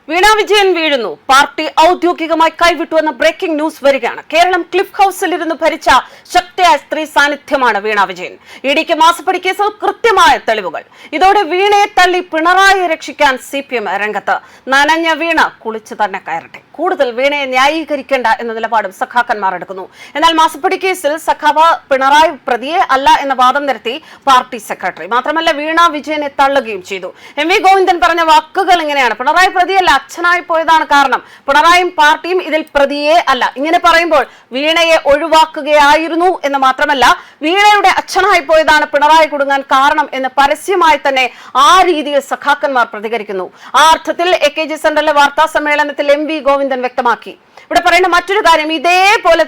വീണ വിജയൻ വീഴുന്നു. പാർട്ടി ഔദ്യോഗികമായി കൈവിട്ടുവെന്ന breaking news വരികയാണ്. കേരളം ക്ലിഫ് ഹൌസിൽ ഇരുന്ന് ഭരിച്ച ശക്തിയായ സ്ത്രീ സാന്നിധ്യമാണ് വീണ വിജയൻ. ഇടിക്ക് മാസപ്പടി കേസിൽ കൃത്യമായ തെളിവുകൾ. ഇതോടെ വീണയെ തള്ളി പിണറായിയെ രക്ഷിക്കാൻ CPM രംഗത്ത്. നനഞ്ഞ വീണ കുളിച്ചു തന്നെ കയറട്ടെ. കൂടുതൽ വീണയെ ന്യായീകരിക്കേണ്ട എന്ന നിലപാടും സഖാക്കന്മാർ എടുക്കുന്നു. എന്നാൽ മാസപ്പടി കേസിൽ സഖാവ് പിണറായി പ്രതിയെ അല്ല എന്ന വാദം നിരത്തി പാർട്ടി സെക്രട്ടറി. മാത്രമല്ല വീണ വിജയനെ തള്ളുകയും ചെയ്തു. MV ഗോവിന്ദൻ പറഞ്ഞ വാക്കുകൾ ഇങ്ങനെയാണ്: പിണറായി പ്രതിയല്ല, അച്ഛനായി പോയതാണ് കാരണം. പിണറായിയും പാർട്ടിയും ഇതിൽ പ്രതിയേ അല്ല. ഇങ്ങനെ പറയുമ്പോൾ വീണയെ ഒഴിവാക്കുകയായിരുന്നു എന്ന് മാത്രമല്ല, വീണയുടെ അച്ഛനായി പോയതാണ് പിണറായി കുടുങ്ങാൻ കാരണം എന്ന് പരസ്യമായി തന്നെ ആ രീതിയിൽ സഖാക്കന്മാർ പ്രതികരിക്കുന്നു. ആ അർത്ഥത്തിൽ AKG സെന്ററിലെ വാർത്താ സമ്മേളനത്തിൽ MV ഗോവിന്ദൻ വ്യക്തമാക്കി. ഇവിടെ പറയുന്ന മറ്റൊരു കാര്യം ഇതുപോലെ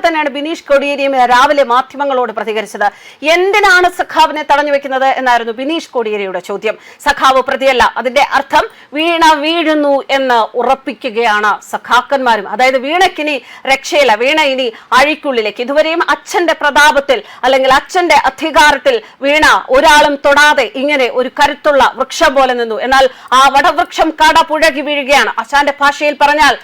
തന്നെയാണ് ബിനീഷ് കോടിയേരിയും രാവിലെ മാധ്യമങ്ങളോട് പ്രതികരിച്ചത്. എന്തിനാണ് സഖാവിനെ തടഞ്ഞു വെക്കുന്നത് എന്നായിരുന്നു ബിനീഷ് കോടിയേരിയുടെ ചോദ്യം. സഖാവ് പ്രതിയല്ല, അതിന്റെ അർത്ഥം വീണ വീഴുന്നു എന്ന് ഉറപ്പിക്കുകയാണ് സഖാക്കന്മാരും. അതായത് വീണയ്ക്കിനി രക്ഷയില്ല, വീണ ഇനി അഴിക്കുള്ളിലേക്ക്. ഇതുവരെയും അച്ഛന്റെ പ്രതാപത്തിൽ അല്ലെങ്കിൽ അച്ഛന്റെ അധികാരത്തിൽ വീണ ഒരാളും തൊടാതെ ഇങ്ങനെ ഒരു കരുത്തുള്ള വൃക്ഷം പോലെ നിന്നു. എന്നാൽ ആ വടവൃക്ഷം കട പുഴകി വീഴുകയാണ്. അച്ഛന്റെ ഭാഷയിൽ പറഞ്ഞാൽ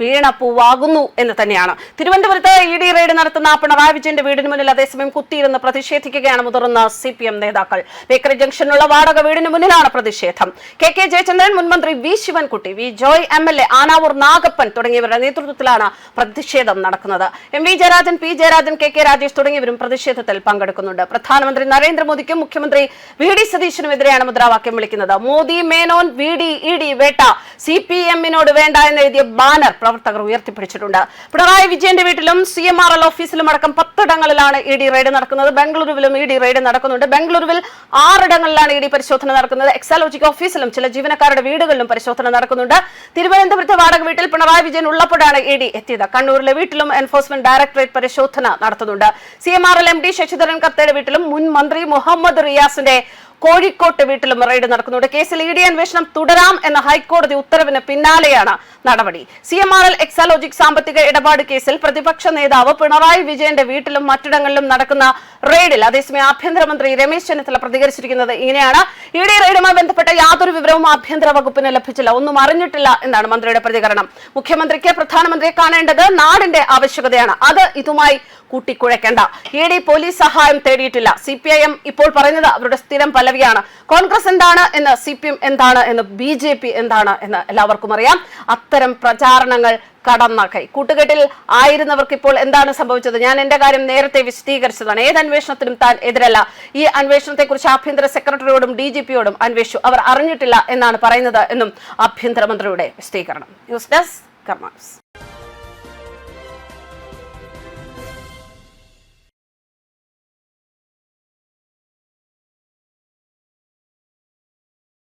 വീണ പൂവാകുന്നു എന്ന് തന്നെയാണ്. തിരുവനന്തപുരത്ത് ED റെയ്ഡ് നടത്തുന്ന പിണറായി വിജയന്റെ വീടിന് മുന്നിൽ അതേസമയം കുത്തിയിരുന്ന് പ്രതിഷേധിക്കുകയാണ് മുതിർന്ന CPM നേതാക്കൾ. ബേക്കറി ജംഗ്ഷനിലുള്ള വാടക വീടിന് മുന്നിലാണ് പ്രതിഷേധം. KK ജയചന്ദ്രൻ, മുൻമന്ത്രി V Sivankutty, V Joy MLA, Anavoor Nagappan തുടങ്ങിയവരുടെ നേതൃത്വത്തിലാണ് പ്രതിഷേധം നടക്കുന്നത്. MV Jayarajan, P Jayarajan, KK Rajesh തുടങ്ങിയവരും പ്രതിഷേധത്തിൽ പങ്കെടുക്കുന്നുണ്ട്. പ്രധാനമന്ത്രി നരേന്ദ്രമോദിക്കും മുഖ്യമന്ത്രി VD സതീശനുമെതിരെയാണ് മുദ്രാവാക്യം വിളിക്കുന്നത്. മോദി, മേനോൻ, VD, ED വേട്ട, CPM-നോട് വേണ്ട എന്നെഴുതിയ ബാനർ പ്രവർത്തകർ ഉയർത്തിപ്പിടിച്ചിട്ടുണ്ട്. പിണറായി വിജയന്റെ വീട്ടിലും CMRL ഓഫീസിലും അടക്കം 10 ഇടങ്ങളിലാണ് ED റെയ്ഡ് നടക്കുന്നത്. ബംഗളൂരുവിലും ED റെയ്ഡ് നടക്കുന്നുണ്ട്. ബംഗളൂരുവിൽ 6 ഇടങ്ങളിലാണ് ED പരിശോധന നടക്കുന്നത്. എക്സാലോജിക് ഓഫീസിലും ചില ജീവനക്കാരുടെ വീടുകളിലും പരിശോധന നടക്കുന്നുണ്ട്. തിരുവനന്തപുരത്തെ വാടക വീട്ടിൽ പിണറായി വിജയൻ ഉള്ളപ്പോഴാണ് ED എത്തിയത്. കണ്ണൂരിലെ വീട്ടിലും എൻഫോഴ്സ്മെന്റ് ഡയറക്ടറേറ്റ് പരിശോധന നടത്തുന്നുണ്ട്. CMRL MD ശശിധരൻ കർത്തയുടെ വീട്ടിലും മുൻ മന്ത്രി മുഹമ്മദ് റിയാസിന്റെ കോഴിക്കോട്ടെ വീട്ടിലും റെയ്ഡ് നടക്കുന്നുണ്ട്. കേസിൽ ED അന്വേഷണം തുടരാം എന്ന ഹൈക്കോടതി ഉത്തരവിന് പിന്നാലെയാണ് നടപടി. CMRL എക്സാലോജിക് സാമ്പത്തിക ഇടപാട് കേസിൽ പ്രതിപക്ഷ നേതാവ് പിണറായി വിജയന്റെ വീട്ടിലും മറ്റിടങ്ങളിലും നടക്കുന്ന റെയ്ഡിൽ അതേസമയം ആഭ്യന്തരമന്ത്രി രമേശ് ചെന്നിത്തല പ്രതികരിച്ചിരിക്കുന്നത് ഇങ്ങനെയാണ്: ED റെയ്ഡുമായി ബന്ധപ്പെട്ട യാതൊരു വിവരവും ആഭ്യന്തര വകുപ്പിന് ലഭിച്ചില്ല, ഒന്നും അറിഞ്ഞിട്ടില്ല എന്നാണ് മന്ത്രിയുടെ പ്രതികരണം. മുഖ്യമന്ത്രിക്ക് പ്രധാനമന്ത്രിയെ കാണേണ്ടത് നാടിന്റെ ആവശ്യകതയാണ്, അത് ഇതുമായി കൂട്ടിക്കുഴയ്ക്കേണ്ട. ED പോലീസ് സഹായം തേടിയിട്ടില്ല. CPIM ഇപ്പോൾ പറയുന്നത് അവരുടെ സ്ഥിരം പല്ലവിയാണ്. കോൺഗ്രസ് എന്താണ് എന്ന് CPM എന്താണ് എന്ന് BJP എന്താണ് എന്ന് എല്ലാവർക്കും അറിയാം. അത്തരം പ്രചാരണങ്ങൾ കടന്ന കൈ. കൂട്ടുകെട്ടിൽ ആയിരുന്നവർക്ക് ഇപ്പോൾ എന്താണ് സംഭവിച്ചത്? ഞാൻ എന്റെ കാര്യം നേരത്തെ വിശദീകരിച്ചതാണ്. ഏത് അന്വേഷണത്തിനും താൻ എതിരല്ല. ഈ അന്വേഷണത്തെക്കുറിച്ച് ആഭ്യന്തര സെക്രട്ടറിയോടും DGP-യോടും അന്വേഷിച്ചു, അവർ അറിഞ്ഞിട്ടില്ല എന്നാണ് പറയുന്നത് എന്നും ആഭ്യന്തരമന്ത്രിയുടെ വിശദീകരണം. News desk karmas.